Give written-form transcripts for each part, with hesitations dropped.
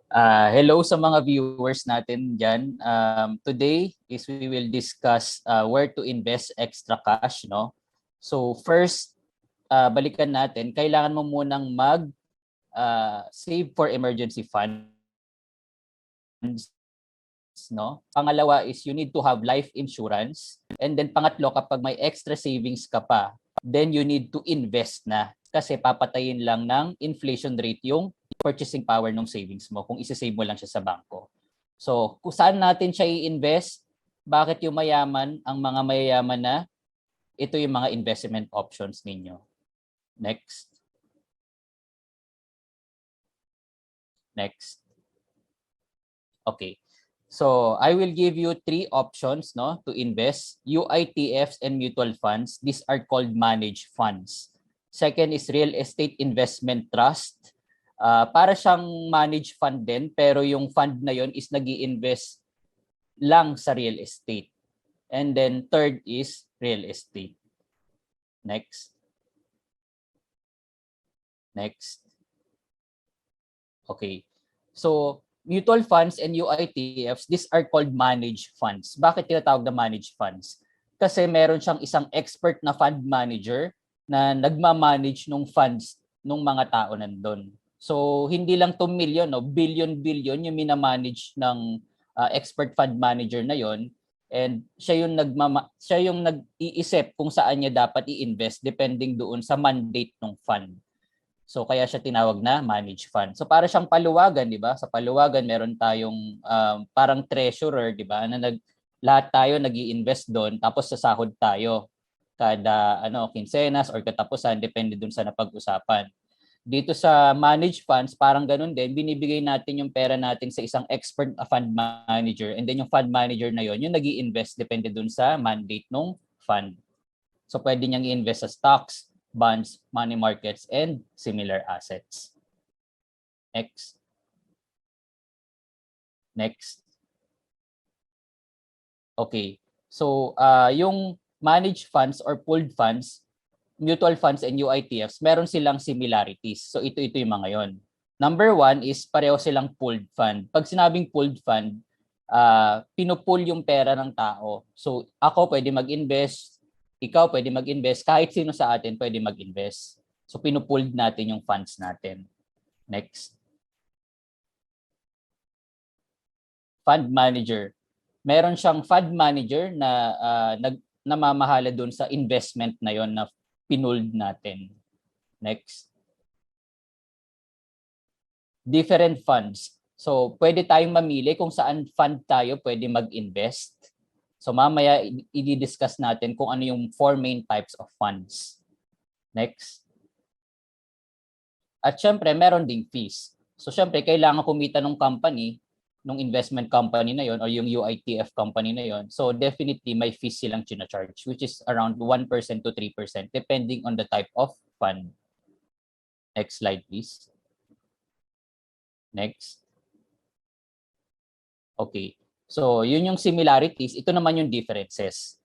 Hello sa mga viewers natin dyan. Today is we will discuss where to invest extra cash. No? So first, balikan natin, kailangan mo munang mag-save for emergency funds. No? Pangalawa is you need to have life insurance. And then pangatlo, kapag may extra savings ka pa, then you need to invest na. Kasi papatayin lang ng inflation rate yung purchasing power ng savings mo kung isa-save mo lang siya sa bangko. So, kung saan natin siya i-invest, bakit yung mayaman, ang mga mayayaman na, ito yung mga investment options ninyo. Next. Next. Okay. So, I will give you 3 options no, to invest. UITFs and mutual funds. These are called managed funds. Second is real estate investment trust. Para siyang managed fund din, pero yung fund na yon is nag-i-invest lang sa real estate. And then third is real estate. Next. Next. Okay. So, mutual funds and UITFs, these are called managed funds. Bakit tinatawag na managed funds? Kasi meron siyang isang expert na fund manager na nagma-manage ng funds ng mga tao nandun. So, hindi lang 2 million, no? Billion yung minamanage ng expert fund manager na yon. And siya yung nag-iisip kung saan niya dapat i-invest depending doon sa mandate ng fund. So kaya siya tinawag na managed fund. So para siyang paluwagan, 'di ba? Sa paluwagan meron tayong parang treasurer, 'di ba? Na lahat tayo nag-i-invest doon tapos sasahod tayo kada kinsenas or katapusan depende doon sa napag-usapan. Dito sa managed funds, parang ganun din, binibigay natin yung pera natin sa isang expert fund manager and then yung fund manager na yon yung nag-i-invest depende doon sa mandate ng fund. So pwede niyang i-invest sa stocks, bonds, money markets, and similar assets. Next. Next. Okay. So, yung managed funds or pooled funds, mutual funds and UITFs, meron silang similarities. So, ito yung mga yon. Number 1 is pareho silang pooled fund. Pag sinabing pooled fund, pinupool yung pera ng tao. So, ako pwede mag-invest, ikaw pwede mag-invest, kahit sino sa atin pwede mag-invest. So, pinupooled natin yung funds natin. Next. Fund manager. Meron siyang fund manager na namamahala doon sa investment na yon na pinooled natin. Next. Different funds. So, pwede tayong mamili kung saan fund tayo pwede mag-invest. So, mamaya i-discuss natin kung ano yung 4 main types of funds. Next. At syempre, meron ding fees. So, syempre, kailangan kumita ng company, ng investment company na yon or yung UITF company na yon. So, definitely, may fees silang charge, which is around 1% to 3% depending on the type of fund. Next slide, please. Next. Okay. So, yun yung similarities. Ito naman yung differences.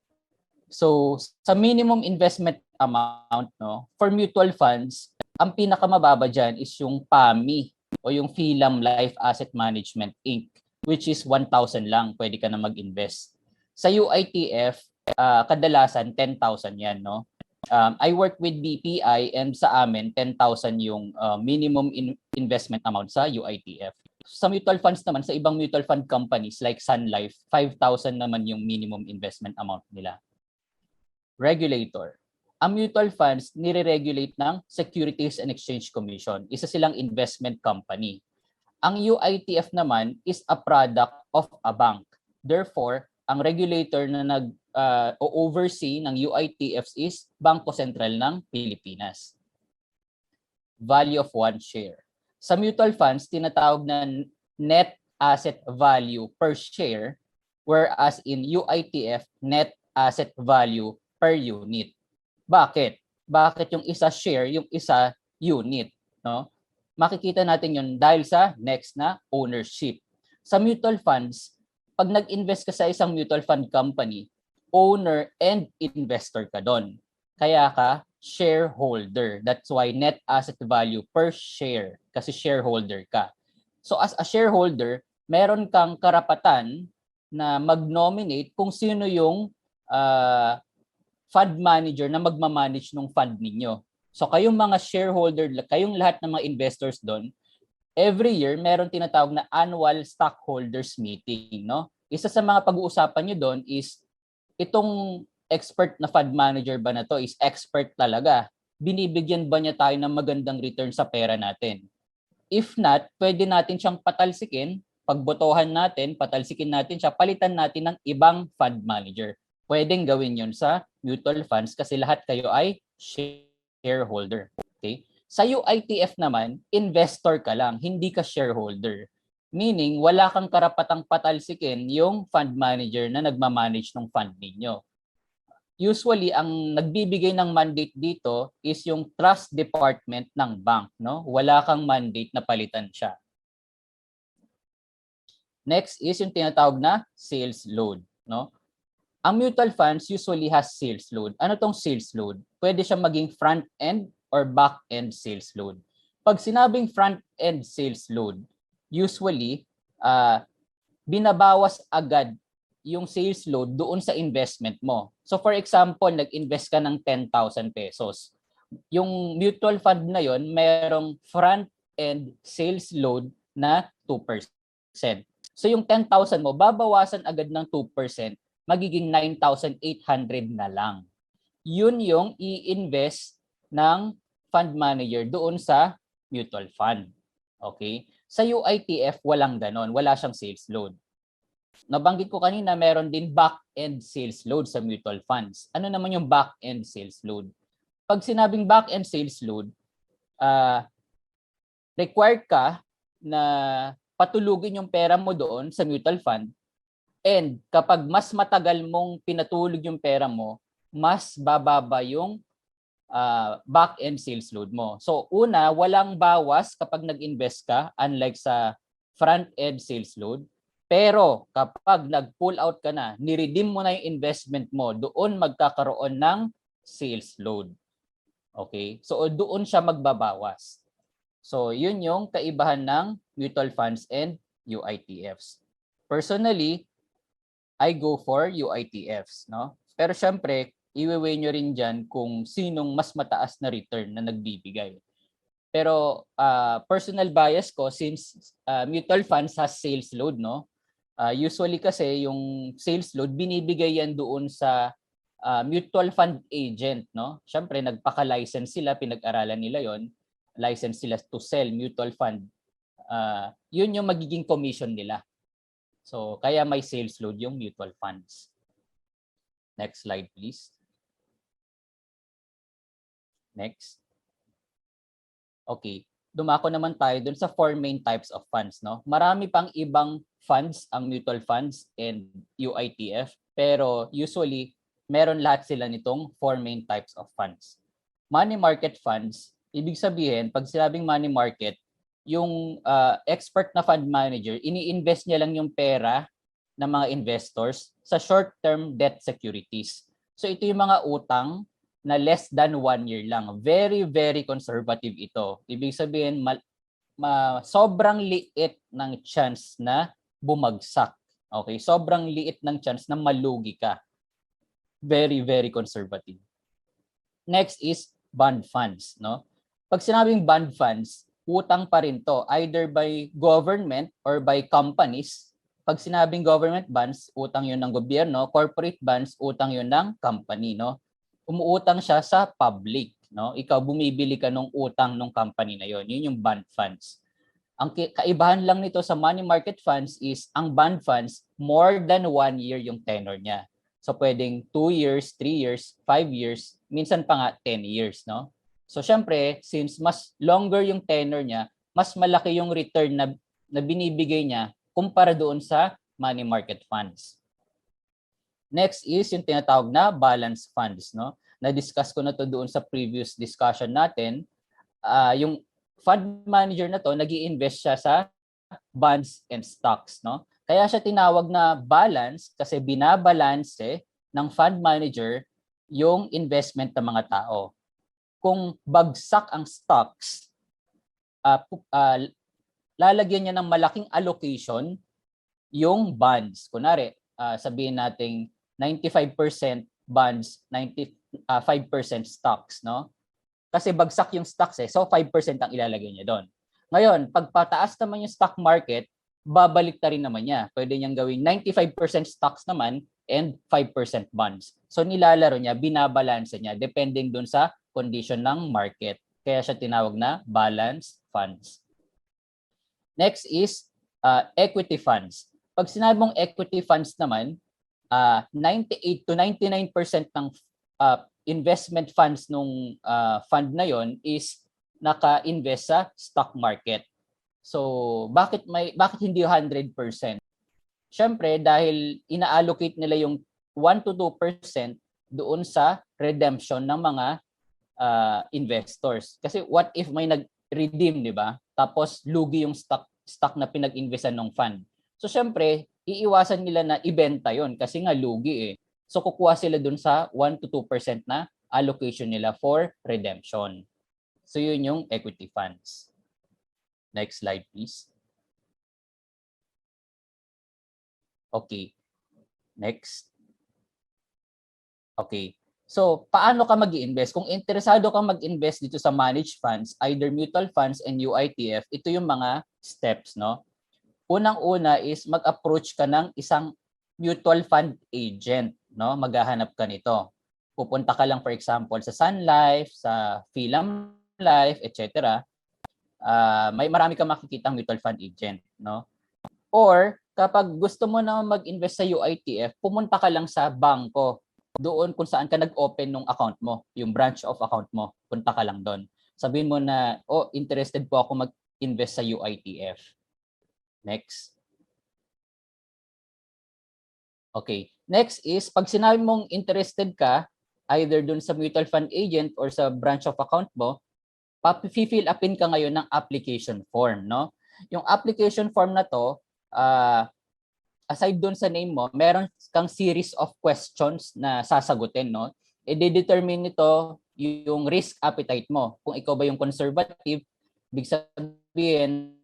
So, sa minimum investment amount, no, for mutual funds, ang pinakamababa dyan is yung PAMI o yung Philam Life Asset Management Inc., which is 1,000 lang. Pwede ka na mag-invest. Sa UITF, kadalasan 10,000 yan. No? I work with BPI and sa amin, 10,000 yung minimum investment amount sa UITF. Sa mutual funds naman, sa ibang mutual fund companies like Sun Life, 5,000 naman yung minimum investment amount nila. Regulator. Ang mutual funds nire-regulate ng Securities and Exchange Commission. Isa silang investment company. Ang UITF naman is a product of a bank. Therefore, ang regulator na nag-oversee ng UITFs is Bangko Sentral ng Pilipinas. Value of one share. Sa mutual funds, tinatawag na net asset value per share, whereas in UITF, net asset value per unit. Bakit? Bakit yung isa share, yung isa unit? No? Makikita natin yun dahil sa next na ownership. Sa mutual funds, pag nag-invest ka sa isang mutual fund company, owner and investor ka doon. Kaya ka shareholder. That's why net asset value per share kasi shareholder ka. So as a shareholder, meron kang karapatan na mag-nominate kung sino yung fund manager na magmamanage ng fund ninyo. So kayong mga shareholder, kayong lahat ng mga investors doon, every year meron tinatawag na annual stockholders meeting, no? Isa sa mga pag-uusapan niyo doon is itong expert na fund manager ba na to is expert talaga. Binibigyan ba niya tayo ng magandang return sa pera natin? If not, pwede natin siyang patalsikin, pagbotohan natin, patalsikin natin siya, palitan natin ng ibang fund manager. Pwedeng gawin yun sa mutual funds kasi lahat kayo ay shareholder. Okay? Sa UITF naman, investor ka lang, hindi ka shareholder. Meaning, wala kang karapatang patalsikin yung fund manager na nagmamanage ng fund ninyo. Usually, ang nagbibigay ng mandate dito is yung trust department ng bank, no? Wala kang mandate na palitan siya. Next is yung tinatawag na sales load, no? Ang mutual funds usually has sales load. Ano tong sales load? Pwede siya maging front-end or back-end sales load. Pag sinabing front-end sales load, usually, binabawas agad yung sales load doon sa investment mo. So for example, nag-invest ka ng 10,000 pesos. Yung mutual fund na yon, merong front-end sales load na 2%. So yung 10,000 mo, babawasan agad ng 2%, magiging 9,800 na lang. Yun yung i-invest ng fund manager doon sa mutual fund. Okay? Sa UITF, walang ganon. Wala siyang sales load. Nabanggit ko kanina, meron din back-end sales load sa mutual funds. Ano naman yung back-end sales load? Pag sinabing back-end sales load, required ka na patulugin yung pera mo doon sa mutual fund, and kapag mas matagal mong pinatulog yung pera mo, mas bababa yung back-end sales load mo. So una, walang bawas kapag nag-invest ka, unlike sa front-end sales load. Pero kapag nag-pull out ka na, ni-redeem mo na yung investment mo, doon magkakaroon ng sales load. Okay? So doon siya magbabawas. So yun yung kaibahan ng mutual funds and UITFs. Personally, I go for UITFs, no? Pero syempre, i-weigh nyo rin dyan kung sinong mas mataas na return na nagbibigay. Pero personal bias ko, since mutual funds has sales load, no? Usually kasi yung sales load, binibigay yan doon sa mutual fund agent, no? Syempre, nagpaka-license sila, pinag-aralan nila yon, license sila to sell mutual fund. Yun yung magiging commission nila. So, kaya may sales load yung mutual funds. Next slide, please. Next. Okay. Dumako naman tayo dun sa 4 main types of funds, no? Marami pang ibang funds ang mutual funds and UITF, pero usually meron lahat sila nitong 4 main types of funds. Money market funds, ibig sabihin, pag sinabing money market, yung expert na fund manager, ini-invest niya lang yung pera ng mga investors sa short-term debt securities. So ito yung mga utang na less than 1 year lang. Very, very conservative ito. Ibig sabihin, sobrang liit ng chance na bumagsak. Okay? Sobrang liit ng chance na malugi ka. Very, very conservative. Next is bond funds. No? Pag sinabing bond funds, utang pa rin to, either by government or by companies. Pag sinabing government bonds, utang yun ng gobyerno. Corporate bonds, utang yun ng company. No? Umuutang siya sa public, no? Ikaw bumibili ka ng utang ng company na yon. Yun yung bond funds. Ang kaibahan lang nito sa money market funds is ang bond funds more than 1 year yung tenor niya. So pwedeng 2 years, 3 years, 5 years, minsan pa nga 10 years, no? So syempre, since mas longer yung tenor niya, mas malaki yung return na binibigay niya kumpara doon sa money market funds. Next is yung tinatawag na balance funds, no? Na-discuss ko na to doon sa previous discussion natin. Yung fund manager na to, nag-i-invest siya sa bonds and stocks, no? Kaya siya tinawag na balance kasi binabalanse ng fund manager yung investment ng mga tao. Kung bagsak ang stocks, lalagyan niya ng malaking allocation yung bonds. Kunwari, sabihin nating 95% bonds, 95% stocks, no? Kasi bagsak yung stocks so 5% ang ilalagay niya doon. Ngayon, pag pataas naman yung stock market, babalik na rin naman niya. Pwede niyang gawing 95% stocks naman and 5% bonds. So nilalaro niya, binabalanse niya depending doon sa condition ng market. Kaya siya tinawag na balanced funds. Next is equity funds. Pag sinabi mong equity funds naman, 98 to 99% ng investment funds nung fund na yon is naka-invest sa stock market. So, bakit hindi 100%? Syempre, dahil ina-allocate nila yung 1 to 2% doon sa redemption ng mga investors. Kasi what if may nag-redeem, di ba? Tapos lugi yung stock na pinag-investan ng fund. So, syempre, iiwasan nila na ibenta yon kasi nga lugi So, kukuha sila dun sa 1 to 2% na allocation nila for redemption. So, yun yung equity funds. Next slide, please. Okay. Next. Okay. So, paano ka mag-i-invest? Kung interesado kang mag-invest dito sa managed funds, either mutual funds and UITF, ito yung mga steps, no? Unang-una is mag-approach ka ng isang mutual fund agent, no? Maghahanap ka nito. Pupunta ka lang for example sa Sun Life, sa Philam Life, etc. May marami kang makikitang mutual fund agent, no? Or kapag gusto mo na mag-invest sa UITF, pumunta ka lang sa bangko. Doon kung saan ka nag-open ng account mo, yung branch of account mo, punta ka lang doon. Sabihin mo na, interested po ako mag-invest sa UITF. Next. Okay. Next is, pag sinabi mong interested ka, either dun sa mutual fund agent or sa branch of account mo, fill upin ka ngayon ng application form, no? Yung application form na to, aside dun sa name mo, meron kang series of questions na sasagutin, no? I-determine nito yung risk appetite mo. Kung ikaw ba yung conservative, ibig sabihin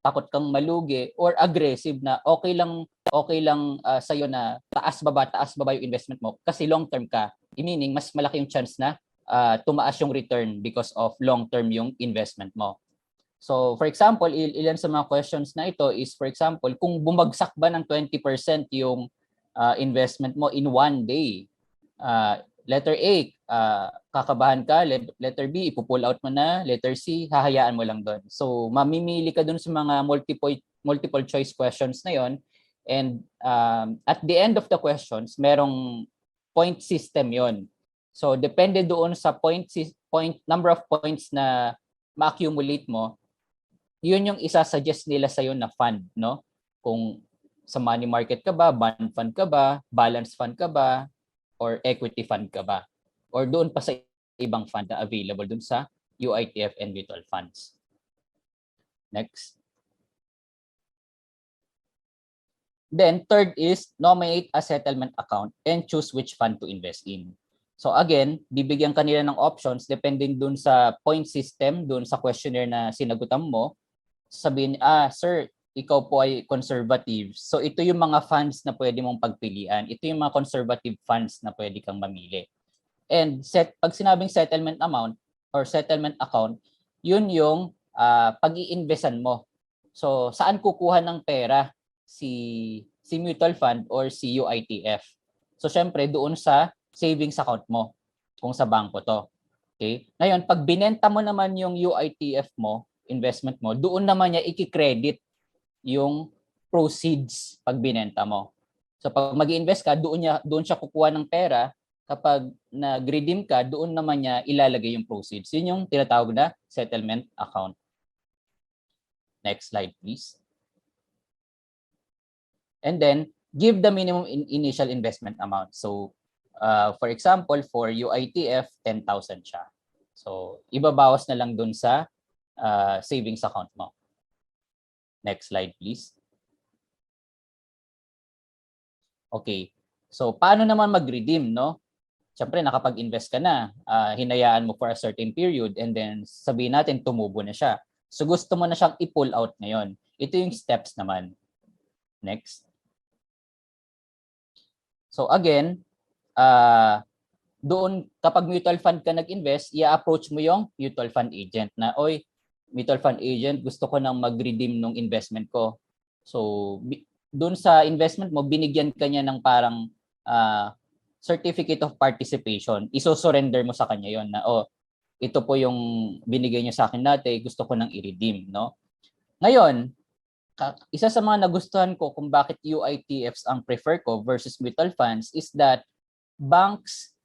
takot kang malugi, or aggressive na okay lang sa iyo na taas baba yung investment mo kasi long term ka. Meaning mas malaki yung chance na tumaas yung return because of long term yung investment mo. So for example, ilan sa mga questions na ito is for example, kung bumagsak ba ng 20% yung investment mo in one day. Letter A, kakabahan ka. Letter B, ipo-pull out mo na. Letter C, hahayaan mo lang doon. So mamimili ka doon sa mga multiple choice questions na yon. And at the end of the questions, merong point system yon. So depende doon sa number of points na ma-accumulate mo, yun yung isa-suggest nila sa iyo na fund, no? Kung sa money market ka ba, bond fund ka ba, balance fund ka ba, or equity fund ka ba? Or doon pa sa ibang fund na available doon sa UITF and mutual funds. Next. Then third is nominate a settlement account and choose which fund to invest in. So again, bibigyan ka nila ng options depending dun sa point system, dun sa questionnaire na sinagutan mo. Sabihin, sir, ikaw po ay conservative. So ito yung mga funds na pwede mong pagpilian. Ito yung mga conservative funds na pwede kang mamili. And pag sinabing settlement amount or settlement account, yun yung pag-i-investan mo. So saan kukuha ng pera si mutual fund or si UITF? So syempre doon sa savings account mo kung sa bangko to. Okay? Ngayon, pag binenta mo naman yung UITF mo, investment mo, doon naman niya i-credit yung proceeds pag binenta mo. So pag mag-invest ka, doon siya kukuha ng pera. Kapag nag-redeem ka, doon naman niya ilalagay yung proceeds. Yun yung tinatawag na settlement account. Next slide, please. And then, give the minimum initial investment amount. So, for example, for UITF, 10,000 siya. So, ibabawas na lang doon sa savings account mo. Next slide, please. Okay. So, paano naman mag-redeem, no? Siyempre, nakapag-invest ka na. Hinayaan mo for a certain period and then sabihin natin, tumubo na siya. So gusto mo na siyang i-pull out ngayon. Ito yung steps naman. Next. So again, doon kapag mutual fund ka nag-invest, i-approach mo yung mutual fund agent na, oy, mutual fund agent, gusto ko nang mag-redeem ng investment ko. So doon sa investment mo, binigyan ka niya ng parang certificate of participation. Iso-surrender mo sa kanya yon na, oh, ito po yung binigay niyo sa akin dati, gusto ko nang i-redeem, no? Ngayon, isa sa mga nagustuhan ko kung bakit UITFs ang prefer ko versus mutual funds is that banks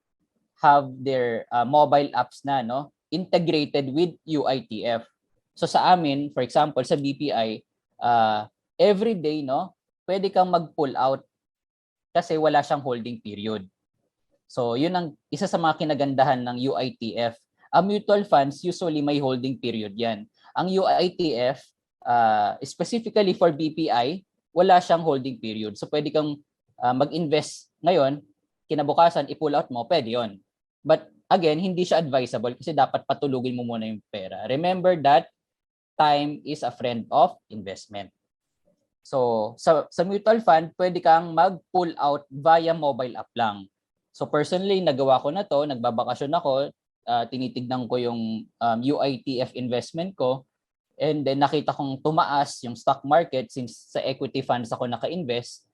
have their mobile apps na, no, integrated with UITF. So sa amin, for example, sa BPI, every day, no, pwede kang mag-pull out kasi wala siyang holding period. So yun ang isa sa mga kinagandahan ng UITF. Ang mutual funds, usually may holding period yan. Ang UITF, specifically for BPI, wala siyang holding period. So pwede kang mag-invest ngayon, kinabukasan, i-pull out mo, pwede yun. But again, hindi siya advisable kasi dapat patulugin mo muna yung pera. Remember that time is a friend of investment. So sa mutual fund, pwede kang mag-pull out via mobile app lang. So personally, nagawa ko na to, nagbabakasyon ako, tinitignan ko yung UITF investment ko, and then nakita kong tumaas yung stock market since sa equity funds ako naka-invest,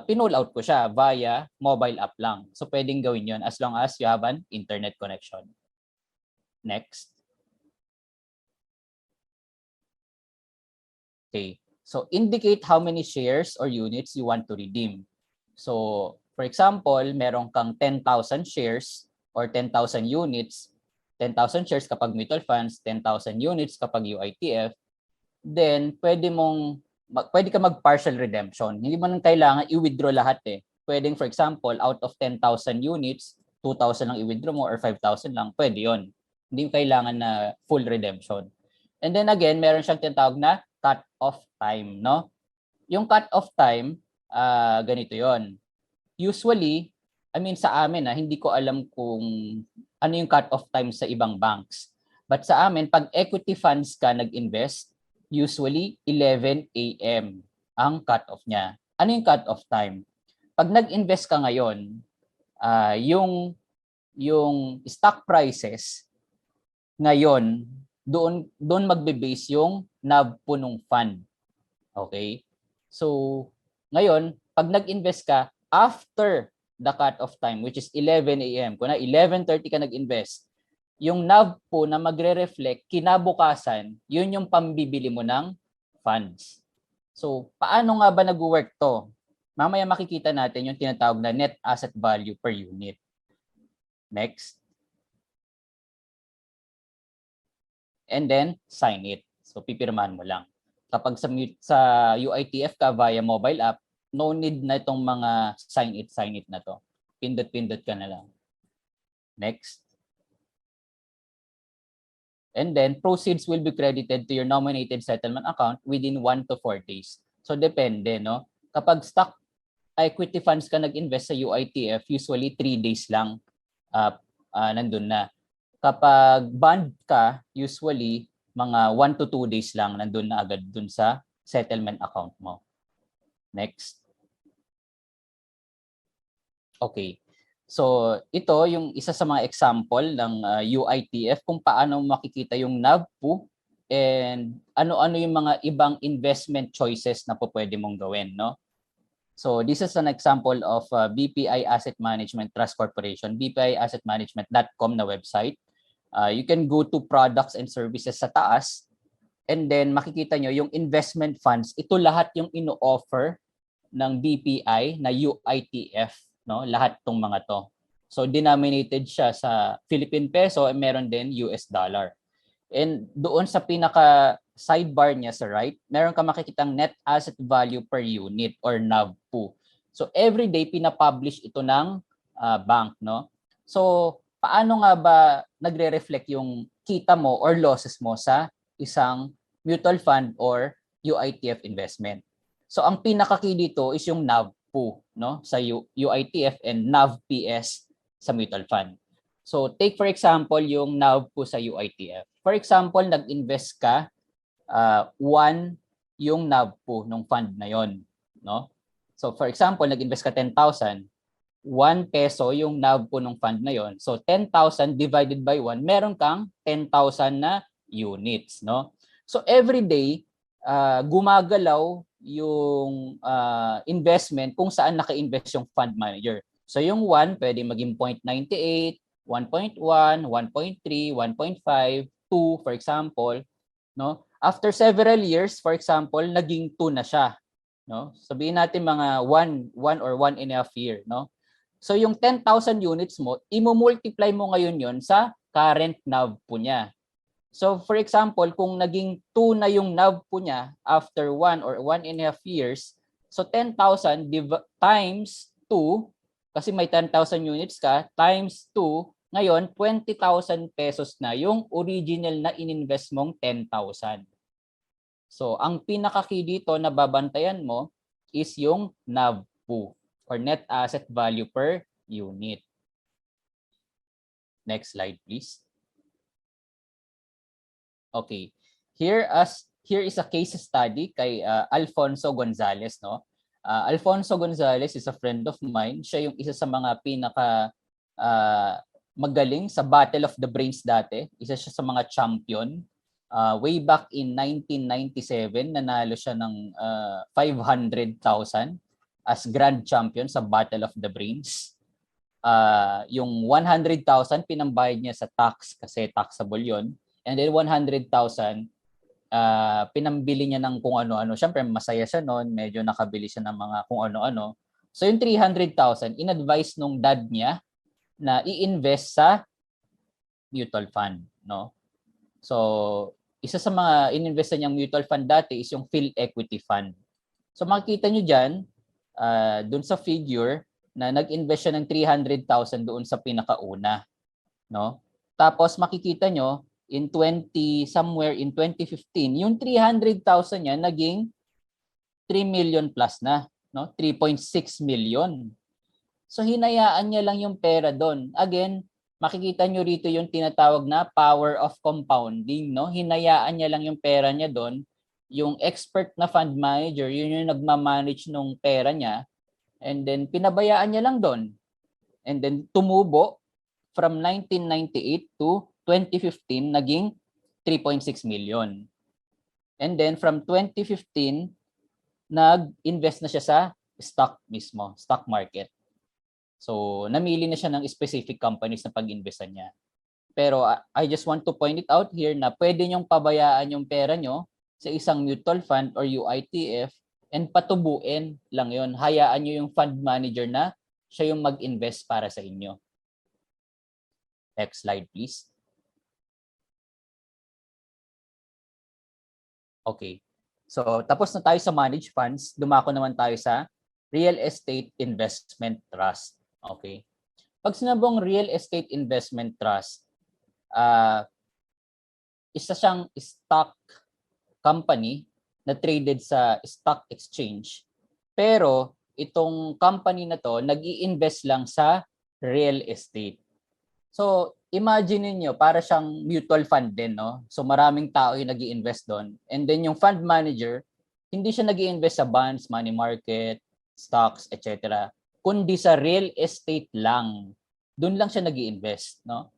pinull out ko siya via mobile app lang. So pwedeng gawin yun as long as you have an internet connection. Next. Okay. So indicate how many shares or units you want to redeem. So for example, meron kang 10,000 shares or 10,000 units, 10,000 shares kapag mutual funds, 10,000 units kapag UITF, then pwede ka mag-partial redemption. Hindi mo nang kailangan i-withdraw lahat eh. Pwedeng for example, out of 10,000 units, 2,000 lang i-withdraw mo or 5,000 lang, pwede yon. Hindi mo kailangan na full redemption. And then again, meron siyang tinatawag na cut-off time, no? Yung cut-off time, ganito yon. Usually, sa amin, hindi ko alam kung ano yung cut-off time sa ibang banks. But sa amin, pag equity funds ka nag-invest, usually 11 a.m. ang cut-off niya. Ano yung cut-off time? Pag nag-invest ka ngayon, yung stock prices ngayon, doon magbe-base yung NAV po nung fund. Okay? So, ngayon, pag nag-invest ka, after the cut-off time, which is 11 a.m., kung na 11:30 ka nag-invest, yung NAV po na magre-reflect kinabukasan, yun yung pambibili mo ng funds. So, paano nga ba nag-work to? Mamaya makikita natin yung tinatawag na net asset value per unit. Next. And then, sign it. So, pipirmahan mo lang. Kapag sa UITF ka via mobile app, no need na itong mga sign it na to. Pindot-pindot ka na lang. Next. And then, proceeds will be credited to your nominated settlement account within 1 to 4 days. So, depende, no? Kapag stock equity funds ka nag-invest sa UITF, usually 3 days lang nandun na. Kapag bond ka, usually mga 1 to 2 days lang nandun na agad dun sa settlement account mo. Next. Okay. So, ito yung isa sa mga example ng UITF kung paano makikita yung NAV po and ano-ano yung mga ibang investment choices na po pwede mong gawin, no? So, this is an example of BPI Asset Management Trust Corporation, bpiassetmanagement.com na website. You can go to products and services sa taas and then makikita nyo yung investment funds. Ito lahat yung ino-offer ng BPI na UITF, no? Lahat tong mga to. So denominated siya sa Philippine peso and meron din US dollar. And doon sa pinaka sidebar niya sa right, meron ka makikitang net asset value per unit or NAV po. So every day pina-publish ito ng bank, no? So paano nga ba nagre-reflect yung kita mo or losses mo sa isang mutual fund or UITF investment? So ang pinaka-key dito is yung NAV po, no, sa UITF and NAV PS sa mutual fund. So take for example yung NAV po sa UITF. For example, nag-invest ka 1 yung NAV po ng fund na yon, no? So for example, nag-invest ka 10,000, 1 peso yung NAV po ng fund na yon. So 10,000 divided by 1, meron kang 10,000 na units, no? So every day gumagalaw yung investment kung saan naka-invest yung fund manager. So yung 1 pwede maging 0.98, 1.1, 1.3, 1.5, 2 for example, no? After several years, for example, naging 2 na siya, no? Sabihin natin mga 1 or 1.5 year, no? So yung 10,000 units mo, i-multiply mo ngayon yon sa current NAV po niya. So for example, kung naging 2 na yung NAV po niya after 1 or 1.5 years, so 10,000 times 2, kasi may 10,000 units ka, times 2, ngayon 20,000 pesos na yung original na ininvest mong 10,000. So ang pinaka-key dito na babantayan mo is yung NAV po, or net asset value per unit. Next slide please. Okay. Here is a case study kay Alfonso Gonzalez, no? Alfonso Gonzalez is a friend of mine. Siya yung isa sa mga pinaka magaling sa Battle of the Brains dati. Isa siya sa mga champion. Way back in 1997, nanalo siya ng 500,000 as grand champion sa Battle of the Brains. Yung 100,000 pinambayad niya sa tax kasi taxable yon. And then 100,000 pinambili niya ng kung ano-ano. Siyempre masaya siya noon, medyo nakabili siya ng mga kung ano-ano. So yung 300,000 in-advise nung dad niya na i-invest sa mutual fund, no? So isa sa mga ininvest niyang mutual fund dati is yung Phil Equity Fund. So makikita niyo diyan doon sa figure na nag-invest siya ng 300,000 doon sa pinakauna, no? Tapos makikita niyo somewhere in 2015, yung 300,000 niya naging 3 million plus na, no? 3.6 million. So hinayaan niya lang yung pera doon. Again, makikita nyo rito yung tinatawag na power of compounding, no? Hinayaan niya lang yung pera niya doon. Yung expert na fund manager, yun yung nagmamanage nung pera niya. And then pinabayaan niya lang doon. And then tumubo from 1998 to 2015 naging 3.6 million. And then from 2015 nag-invest na siya sa stock mismo, stock market. So, namili na siya ng specific companies na pag-investan niya. Pero I just want to point it out here na pwede niyong pabayaan yung pera nyo sa isang mutual fund or UITF and patubuin lang yon. Hayaan nyo yung fund manager na siya yung mag-invest para sa inyo. Next slide, please. Okay. So, tapos na tayo sa managed funds. Dumako naman tayo sa real estate investment trust. Okay. Pag sinabong real estate investment trust, isa siyang stock company na traded sa stock exchange. Pero itong company na to nag-i-invest lang sa real estate. So, imagine niyo para siyang mutual fund din, no? So, maraming tao yung nag-i-invest doon. And then yung fund manager, hindi siya nag-i-invest sa bonds, money market, stocks, etc. Kundi sa real estate lang. Doon lang siya nag-i-invest, no?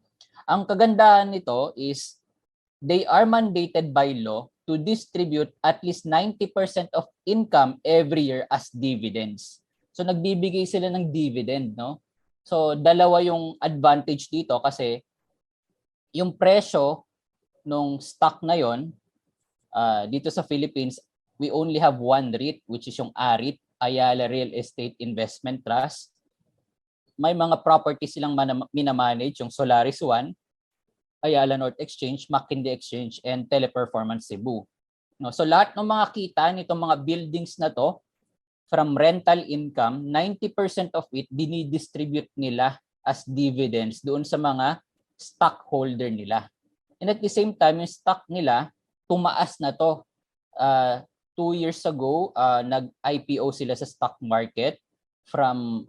Ang kagandahan nito is they are mandated by law to distribute at least 90% of income every year as dividends. So nagbibigay sila ng dividend, no? So dalawa yung advantage dito kasi yung presyo nung stock na yon dito sa Philippines, we only have one REIT which is yung AREIT, Ayala Real Estate Investment Trust. May mga properties silang minamanage, yung Solaris 1, Ayala North Exchange, McKinsey Exchange, and Teleperformance Cebu. No, so lahat ng mga kita nitong mga buildings na to, from rental income, 90% of it dinidistribute nila as dividends doon sa mga stockholder nila. And at the same time, yung stock nila, tumaas na to. 2 years ago, nag-IPO sila sa stock market from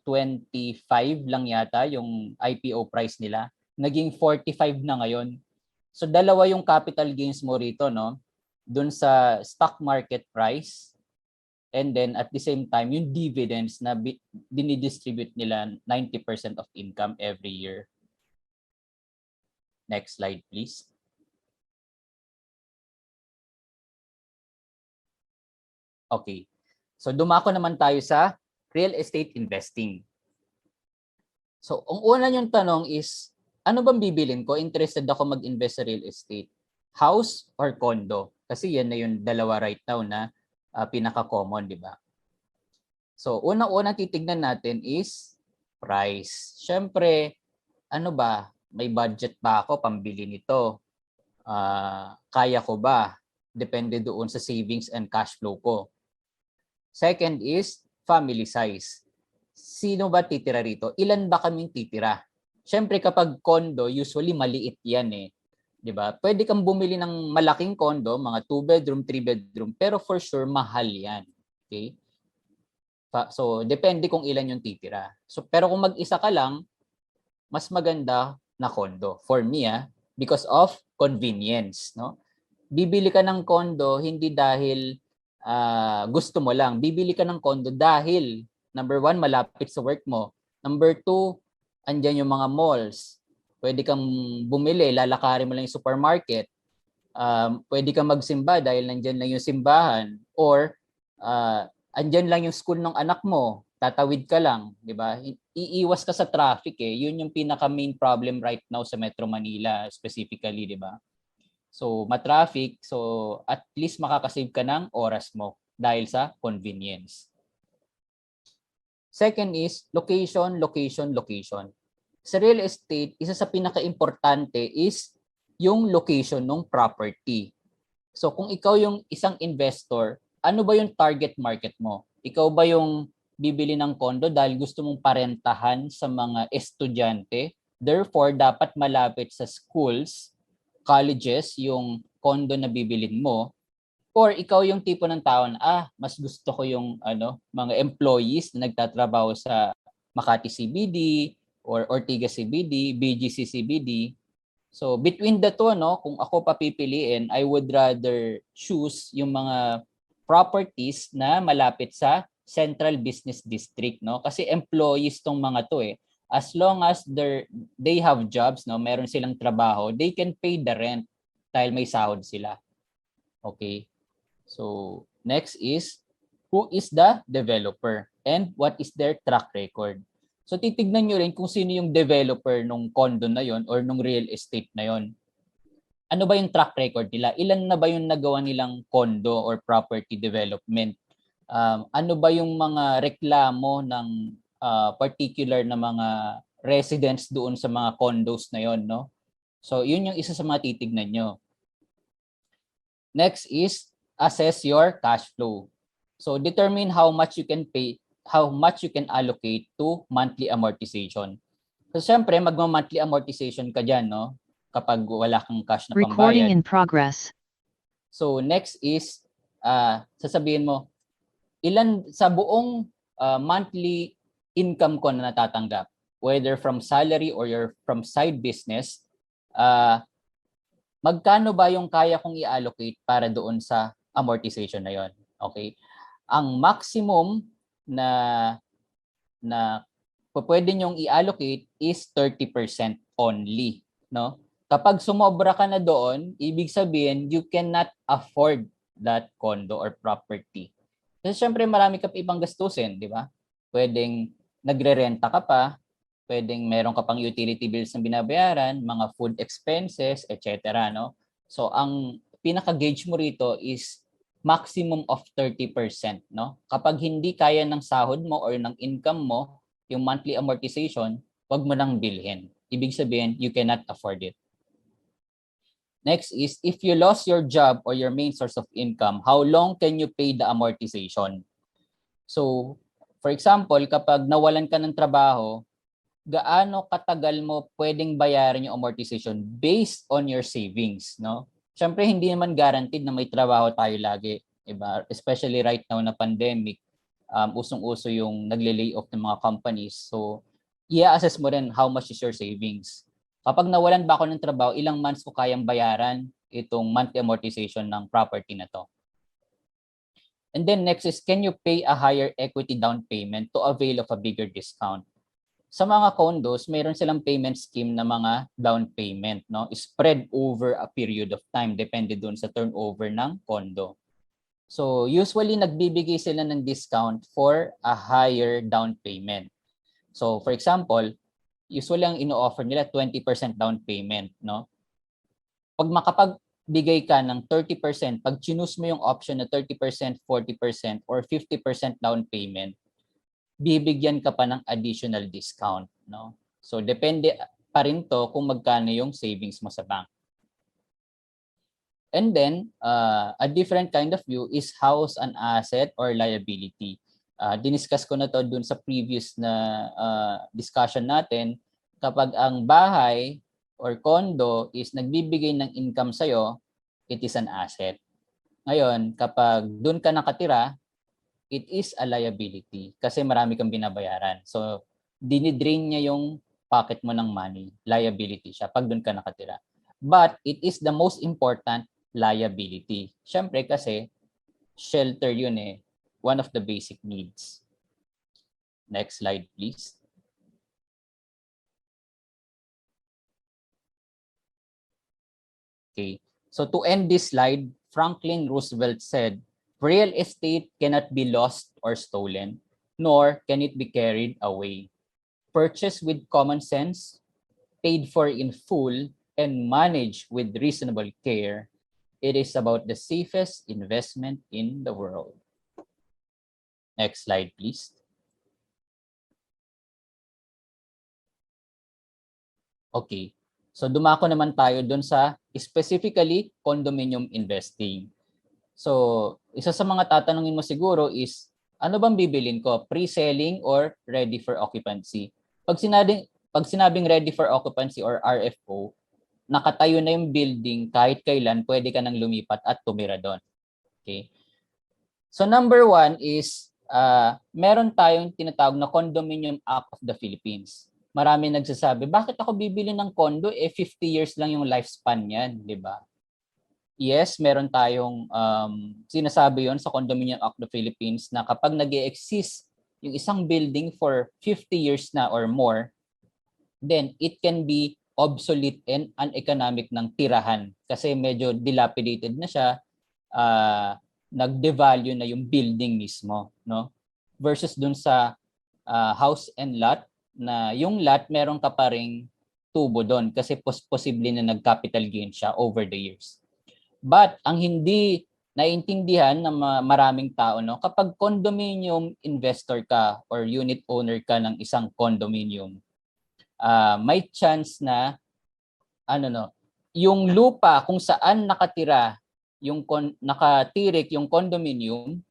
25 lang yata yung IPO price nila. Naging 45 na ngayon. So dalawa yung capital gains mo rito, no? dun sa stock market price, and then at the same time yung dividends na dinidistribute nila 90% of income every year. Next slide, please. Okay. So dumako naman tayo sa real estate investing. So ang una yung tanong is, ano bang bibilin ko? Interested ako mag-invest sa real estate. House or condo? Kasi yan na yung dalawa right now na pinaka-common, di ba? So unang-una titignan natin is price. Siyempre, ano ba? May budget ba ako pambili nito? Kaya ko ba? Depende doon sa savings and cash flow ko. Second is family size. Sino ba titira rito? Ilan ba kaming titira? Siyempre kapag condo, usually maliit yan eh. 'Di ba? Pwede kang bumili ng malaking condo, mga 2 bedroom, 3 bedroom, pero for sure mahal yan. Okay? So depende kung ilan yung titira. So pero kung mag-isa ka lang, mas maganda na condo for me because of convenience, no? Bibili ka ng condo hindi dahil gusto mo lang. Bibili ka ng condo dahil number 1, malapit sa work mo. Number 2, andyan yung mga malls. Pwede kang bumili, lalakarin mo lang yung supermarket. Pwede kang magsimba dahil nandyan lang yung simbahan. Or andyan lang yung school ng anak mo. Tatawid ka lang, di ba? Iiwas ka sa traffic eh. Yun yung pinaka main problem right now sa Metro Manila specifically, di ba? So, matraffic. So, at least makakasave ka ng oras mo dahil sa convenience. Second is location, location, location. Sa real estate, isa sa pinaka-importante is yung location ng property. So, kung ikaw yung isang investor, ano ba yung target market mo? Ikaw ba yung bibili ng condo dahil gusto mong parentahan sa mga estudyante? Therefore, dapat malapit sa schools, colleges yung condo na bibilin mo, or ikaw yung tipo ng tao na mas gusto ko yung mga employees na nagtatrabaho sa Makati CBD or Ortigas CBD, BGC CBD. So between the two, kung ako papipiliin, I would rather choose yung mga properties na malapit sa Central Business District, no? Kasi employees tong mga to eh. As long as they have jobs, meron silang trabaho, they can pay the rent dahil may sahod sila. Okay? So, next is, who is the developer and what is their track record? So, titignan nyo rin kung sino yung developer nung condo na yon or nung real estate na yon. Ano ba yung track record nila? Ilan na ba yung nagawa nilang condo or property development? Ano ba yung mga reklamo ng particular na mga residents doon sa mga condos na yon, no? So, yun yung isa sa mga titignan nyo. Next is assess your cash flow. So, determine how much you can pay, how much you can allocate to monthly amortization. So, syempre, magma-monthly amortization ka dyan, no? Kapag wala kang cash na pambayad. Recording in progress. So, next is, sasabihin mo, ilan sa buong monthly income ko na natatanggap, whether from salary or from side business, magkano ba yung kaya kong i-allocate para doon sa amortization na yon? Okay? Ang maximum na pwede nyong i-allocate is 30% only, no? Kapag sumobra ka na doon, ibig sabihin you cannot afford that condo or property. Kasi syempre marami ka pa ibang gastusin, di ba? Pwedeng nagre-renta ka pa, pwedeng meron ka pang utility bills na binabayaran, mga food expenses, etc. No? So ang pinaka-gauge mo rito is maximum of 30%. No? Kapag hindi kaya ng sahod mo or ng income mo, yung monthly amortization, wag mo nang bilhin. Ibig sabihin, you cannot afford it. Next is, if you lost your job or your main source of income, how long can you pay the amortization? So, for example, kapag nawalan ka ng trabaho, gaano katagal mo pwedeng bayaran yung amortization based on your savings, no? Siyempre, hindi naman guaranteed na may trabaho tayo lagi, diba? Especially right now na pandemic, usong-uso yung nagle-lay off ng mga companies. So, i-assess mo rin how much is your savings. Kapag nawalan ba ako ng trabaho, ilang months ko kayang bayaran itong monthly amortization ng property na to. And then next is, can you pay a higher equity down payment to avail of a bigger discount? Sa mga condos, mayroon silang payment scheme na mga down payment, no? Spread over a period of time, depende dun sa turnover ng condo. So usually nagbibigay sila ng discount for a higher down payment. So for example, usually ang ino-offer nila 20% down payment, no? Pag makapagbigay ka ng 30%, pag choose mo yung option na 30%, 40% or 50% down payment, bibigyan ka pa ng additional discount, no? So depende pa rin to kung magkano yung savings mo sa bank. And then a different kind of view is house an asset or liability. Diniscuss ko na to dun sa previous na discussion natin. Kapag ang bahay or condo is nagbibigay ng income sa'yo, it is an asset. Ngayon, kapag dun ka nakatira, it is a liability kasi marami kang binabayaran. So, dinidrain niya yung pocket mo ng money. Liability siya pag dun ka nakatira. But it is the most important liability. Siyempre kasi shelter yun eh. One of the basic needs. Next slide, please. Okay. So to end this slide, Franklin Roosevelt said, real estate cannot be lost or stolen, nor can it be carried away. Purchased with common sense, paid for in full, and managed with reasonable care, it is about the safest investment in the world. Next slide, please. Okay. So dumako naman tayo dun sa specifically condominium investing. So isa sa mga tatanungin mo siguro is, ano bang bibilin ko? Pre-selling or ready for occupancy? Pag sinabing ready for occupancy or RFO, nakatayo na yung building, kahit kailan pwede ka nang lumipat at tumira doon. Okay? So number one is, meron tayong tinatawag na Condominium Act of the Philippines. Marami nagsasabi, bakit ako bibili ng condo? 50 years lang yung lifespan niyan, di ba? Yes, meron tayong sinasabi yon sa Condominium Act of the Philippines na kapag nag-e-exist yung isang building for 50 years na or more, then it can be obsolete and uneconomic ng tirahan kasi medyo dilapidated na siya, nag-devalue na yung building mismo, no? Versus dun sa house and lot, na yung lot meron ka pa ring tubo doon kasi posible na nag-capital gain siya over the years. But ang hindi naiintindihan ng maraming tao, no, kapag condominium investor ka or unit owner ka ng isang condominium, may chance na yung lupa kung saan nakatira yung nakatirik yung condominium,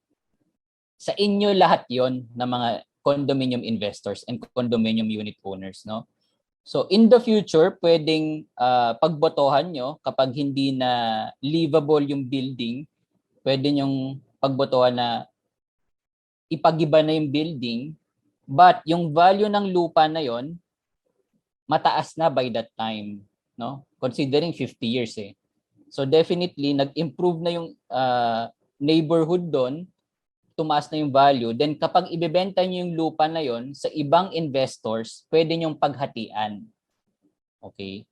sa inyo lahat yon ng mga condominium investors and condominium unit owners, no? So in the future, pwedeng pagbotohan nyo kapag hindi na livable yung building, pwede nyong pagbotohan na ipagiba na yung building, but yung value ng lupa na yon mataas na by that time, no? Considering 50 years eh. So definitely nag-improve na yung neighborhood doon, tumaas na yung value. Then kapag ibebenta niyo yung lupa na yon sa ibang investors, pwede niyong paghatian. Okay?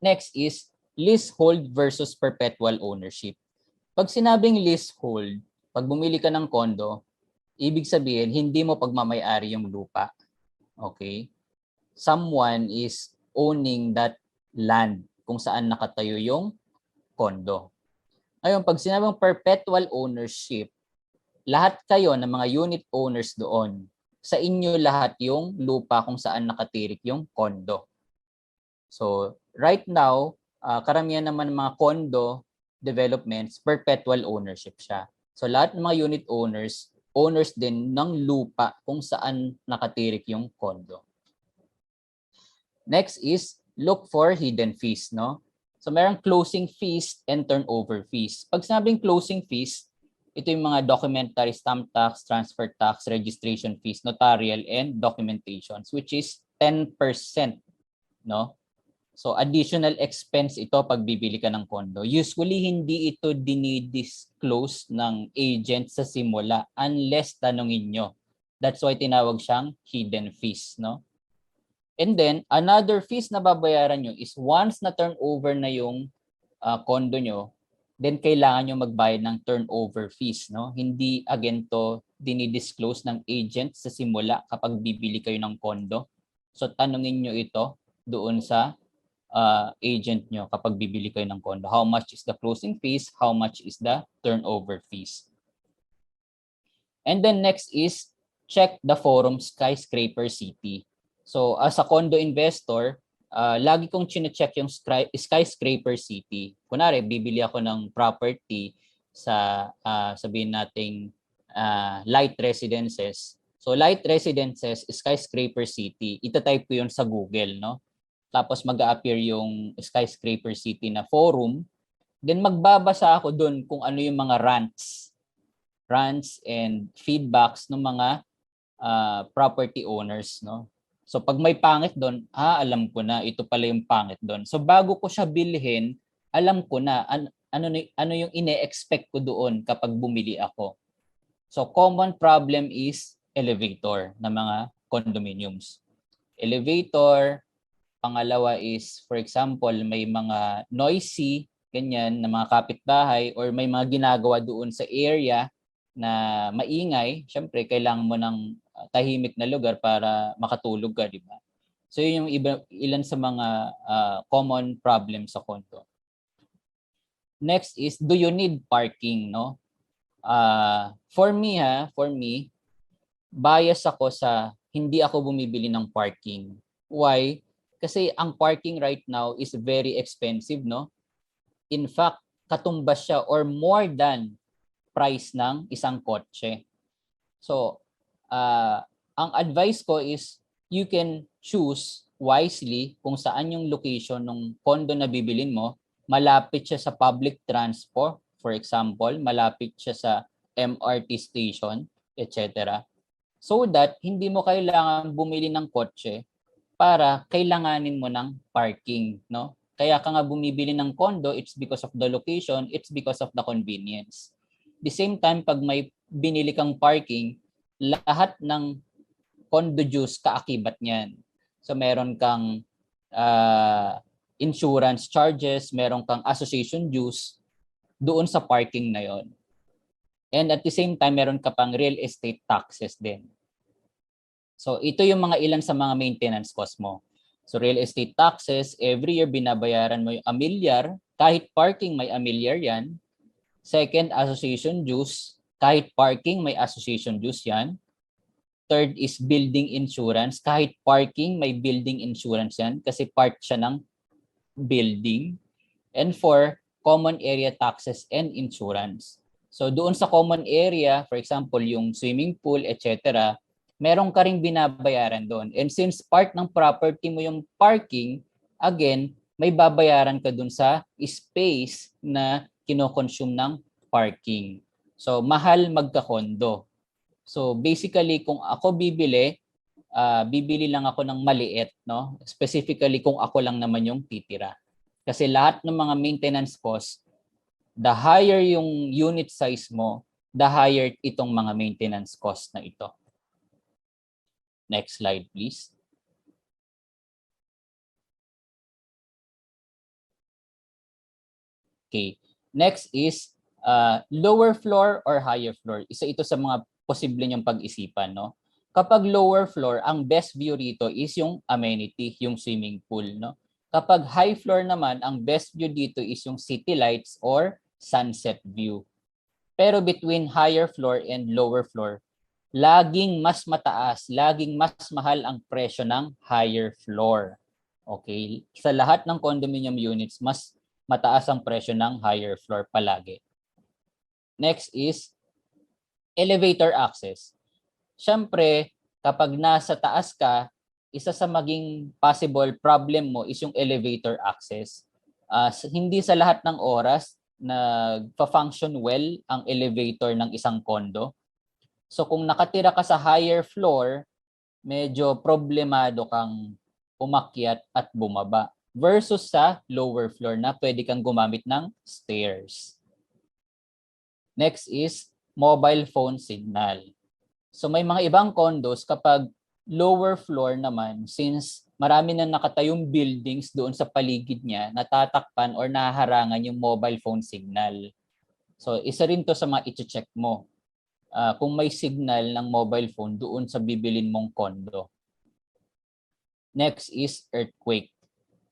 Next is leasehold versus perpetual ownership. Pag sinabing leasehold, pag bumili ka ng condo, ibig sabihin hindi mo pagmamay-ari yung lupa. Okay? Someone is owning that land kung saan nakatayo yung condo. Ngayon, pag sinabing perpetual ownership, lahat kayo ng mga unit owners doon, sa inyo lahat yung lupa kung saan nakatirik yung condo. So, right now, karamihan naman ng mga condo developments, perpetual ownership siya. So, lahat ng mga unit owners, owners din ng lupa kung saan nakatirik yung condo. Next is, look for hidden fees, no? So, merong closing fees and turnover fees. Pag sinabing closing fees, ito yung mga documentary stamp tax, transfer tax, registration fees, notarial, and documentations, which is 10%, no? So additional expense ito pag bibili ka ng condo. Usually hindi ito dinidisclose ng agent sa simula unless tanungin nyo. That's why tinawag siyang hidden fees, no? And then another fees na babayaran nyo is once na turnover na yung condo nyo, then kailangan nyo magbayad ng turnover fees, no? Hindi again to dinidisclose ng agent sa simula kapag bibili kayo ng condo. So tanungin nyo ito doon sa agent nyo kapag bibili kayo ng condo. How much is the closing fees? How much is the turnover fees? And then next is check the forum skyscraper city. So as a condo investor, lagi kong chine-check yung skyscraper city. Kunwari, bibili ako ng property sa sabihin nating light residences. So light residences, skyscraper city. Ita-type ko yun sa Google, no? Tapos mag-a-appear yung skyscraper city na forum. Then magbabasa ako doon kung ano yung mga rants and feedbacks ng mga property owners, no? So pag may pangit doon, alam ko na ito pala yung pangit doon. So bago ko siya bilhin, alam ko na ano yung ine-expect ko doon kapag bumili ako. So common problem is elevator na mga condominiums. Elevator, pangalawa is for example, may mga noisy ganyan na mga kapitbahay or may mga ginagawa doon sa area na maingay. Syempre kailangan mo ng tahimik na lugar para makatulog ka, di ba? So yun yung ilan sa mga common problems sa condo. Next is, do you need parking, no? For me, bias ako sa hindi ako bumibili ng parking. Why? Kasi ang parking right now is very expensive, no? In fact, katumbas siya or more than price ng isang kotse. So, ang advice ko is you can choose wisely kung saan yung location ng condo na bibilin mo. Malapit siya sa public transport, for example, malapit siya sa MRT station, etc. So that hindi mo kailangan bumili ng kotse para kailanganin mo ng parking, no? Kaya ka nga bumibili ng condo, it's because of the location, it's because of the convenience. The same time, pag may binili kang parking, lahat ng condo dues kaakibat niyan. So meron kang insurance charges, meron kang association dues doon sa parking na yon. And at the same time, meron ka pang real estate taxes din. So ito yung mga ilan sa mga maintenance cost mo. So real estate taxes, every year binabayaran mo yung amilyar, kahit parking may amilyar yan. Second, association dues, kahit parking may association dues yan. Third is building insurance, kahit parking may building insurance yan kasi part siya ng building. And four, common area taxes and insurance. So doon sa common area, for example, yung swimming pool, etc., meron ka ring binabayaran doon. And since part ng property mo yung parking, again, may babayaran ka doon sa space na kinokonsume ng parking. So mahal magka-condo. So basically, kung ako bibili lang ako ng maliit, no? Specifically kung ako lang naman yung titira. Kasi lahat ng mga maintenance cost, the higher yung unit size mo, the higher itong mga maintenance cost na ito. Next slide, please. Okay. Next is lower floor or higher floor. Isa ito sa mga posible niyong pag-isipan, no? Kapag lower floor, ang best view rito is yung amenity, yung swimming pool, no? Kapag high floor naman, ang best view dito is yung city lights or sunset view. Pero between higher floor and lower floor, laging mas mataas, laging mas mahal ang presyo ng higher floor. Okay? Sa lahat ng condominium units, mas mataas ang presyo ng higher floor palagi. Next is elevator access. Siyempre, kapag nasa taas ka, isa sa maging possible problem mo is yung elevator access. Hindi sa lahat ng oras nagfa-function well ang elevator ng isang condo. So kung nakatira ka sa higher floor, medyo problemado kang umakyat at bumaba. versus sa lower floor na pwede kang gumamit ng stairs. Next is mobile phone signal. So may mga ibang condos kapag lower floor naman, since marami na nakatayong buildings doon sa paligid niya, natatakpan or nahaharangan yung mobile phone signal. So isa rin to sa mga i-check mo. Kung may signal ng mobile phone doon sa bibilin mong condo. Next is earthquake.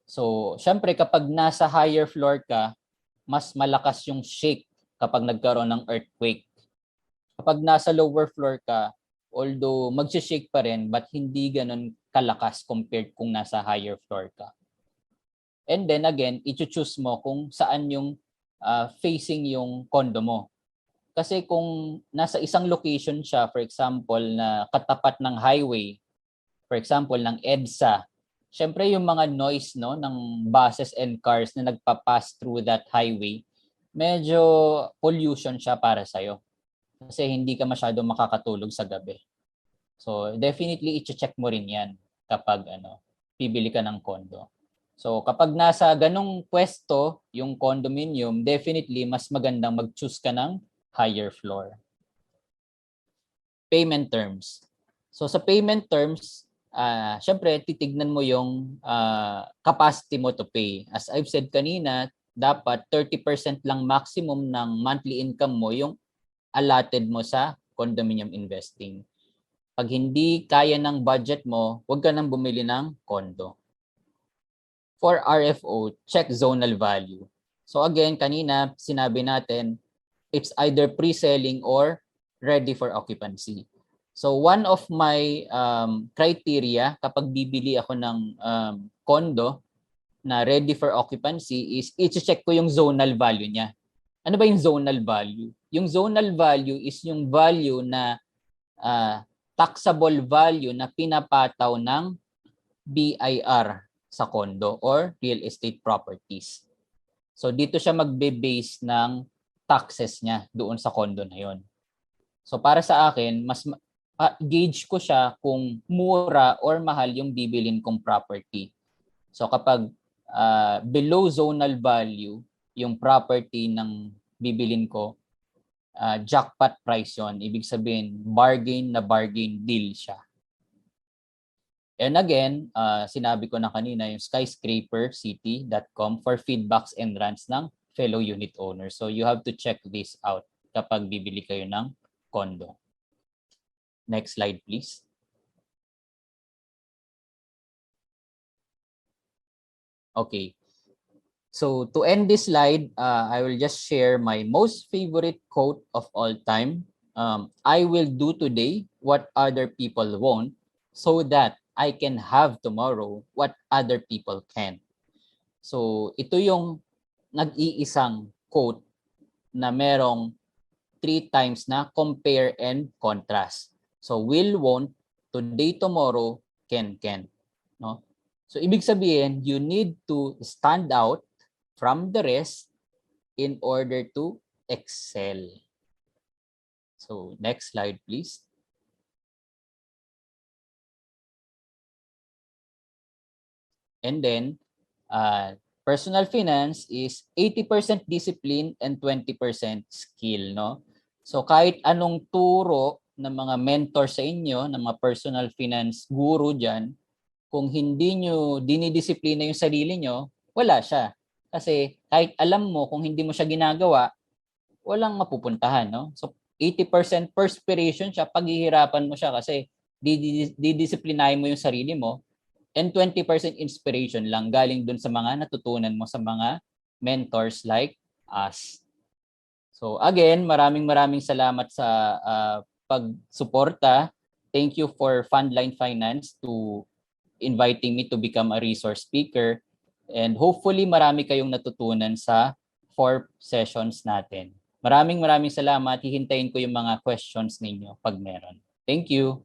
So, syempre kapag nasa higher floor ka, mas malakas yung shake kapag nagkaroon ng earthquake. Kapag nasa lower floor ka, although magsi-shake pa rin, but hindi ganun kalakas compared kung nasa higher floor ka. And then again, i-choose mo kung saan yung facing yung condo mo. Kasi kung nasa isang location siya, for example, na katapat ng highway, for example, ng EDSA, syempre yung mga noise ng buses and cars na nagpa-pass through that highway, medyo pollution siya para sa'yo. Kasi hindi ka masyado makakatulog sa gabi. So definitely i-check mo rin yan kapag bibili ka ng condo. So kapag nasa ganong pwesto yung condominium, definitely mas magandang mag-choose ka ng higher floor. Payment terms. So sa payment terms, syempre titignan mo yung capacity mo to pay. As I've said kanina, dapat 30% lang maximum ng monthly income mo yung allotted mo sa condominium investing. Pag hindi kaya ng budget mo, huwag ka nang bumili ng condo. For RFO, check zonal value. So again, kanina sinabi natin, it's either pre-selling or ready for occupancy. So one of my criteria kapag bibili ako ng condo na ready for occupancy is i-check ko yung zonal value niya. Ano ba yung zonal value? Yung zonal value is yung value na taxable value na pinapataw ng BIR sa condo or real estate properties. So dito siya magbe-base ng taxes niya doon sa condo na yon. So para sa akin, mas gauge ko siya kung mura or mahal yung bibilin kong property. So kapag below zonal value yung property ng bibilin ko, jackpot price yon. Ibig sabihin, bargain na bargain deal siya. And again, sinabi ko na kanina yung skyscrapercity.com for feedbacks and rants ng fellow unit owners. So you have to check this out kapag bibili kayo ng condo. Next slide, please. Okay. So to end this slide, I will just share my most favorite quote of all time. I will do today what other people won't so that I can have tomorrow what other people can. So ito yung nag-iisang quote na merong 3 times na compare and contrast. So will, won't, today, tomorrow, can. No? So ibig sabihin, you need to stand out from the rest in order to excel. So next slide, please. And then, personal finance is 80% discipline and 20% skill, no? So kahit anong turo ng mga mentor sa inyo, ng mga personal finance guru diyan, kung hindi nyo dinidisiplina yung sarili nyo, wala siya. Kasi kahit alam mo kung hindi mo siya ginagawa, walang mapupuntahan, no? So 80% perspiration siya, paghihirapan mo siya kasi didisiplinahin mo yung sarili mo. And 20% inspiration lang galing dun sa mga natutunan mo sa mga mentors like us. So again, maraming salamat sa pagsuporta. Thank you for Fundline Finance to inviting me to become a resource speaker. And hopefully marami kayong natutunan sa 4 sessions natin. Maraming salamat. Hihintayin ko yung mga questions ninyo pag meron. Thank you.